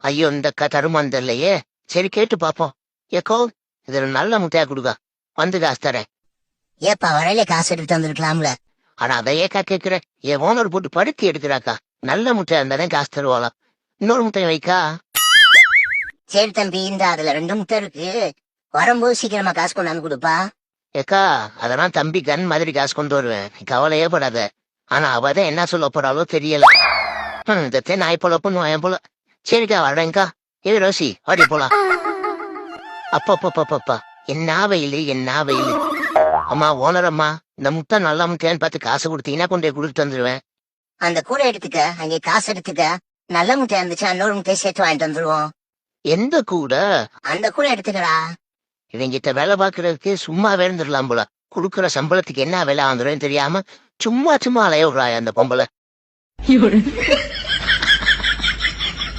ஐயோ இந்த தருமான் தெரியலையே. சரி கேட்டு பாப்போம். ஏக்கோ இதுல நல்ல முட்டையா கொடுக்கா, வந்து காசு தரேன். ஏப்பா வரையில காசு எடுத்து வந்திருக்கலாம்ல. ஆனா அதை ஏக்கா கேக்குற? என் ஓனர் போட்டு படுத்தி எடுக்கிறாக்கா. நல்ல முட்டையா இருந்தாதான் காசு தருவாளாம். இன்னொரு முட்டையை வைக்கா. சரி தம்பி, இந்த அதுல 2 முட்டை இருக்கு. வரும்போது சீக்கிரமா காசு கொண்டாந்து கொடுப்பா. ஏக்கா அதெல்லாம் தம்பி கன் மாதிரி காசு கொண்டு வருவேன், நீ கவலையே படாத. ஆனா அவதான் என்ன சொல்ல போறாளோ தெரியல. இதத்தே நாய் போல பண்ணுவான் போல. சரிக்கா வரேன்க்கா. ஏ ரோசி ஓடி போலாம். அப்பப்பப்பப்பா என்ன வெயில், என்ன வெயில். அம்மா ஓனர் அம்மா, இந்த முட்டை நல்ல முட்டையான்னு பார்த்து காசு கொடுத்தீங்கன்னா கொண்டு போய் கொடுத்து வந்துருவேன். அந்த கூடை எடுத்துக்க, அங்கே காசு எடுத்துக்க. நல்ல முட்டையா இருந்துச்சு, இன்னொரு முட்டையை சேர்த்து வாங்கிட்டு வந்துருவோம். எந்த கூட? அந்த கூடை எடுத்துக்கடா. இவங்கிட்ட வேலை பாக்குறதுக்கு சும்மாவே இருந்துடலாம் போல. குடுக்குற சம்பளத்துக்கு என்ன வேலை வந்துடும் தெரியாம சும்மா சும்மா அலைய விடுறாய் அந்த பொம்பளை.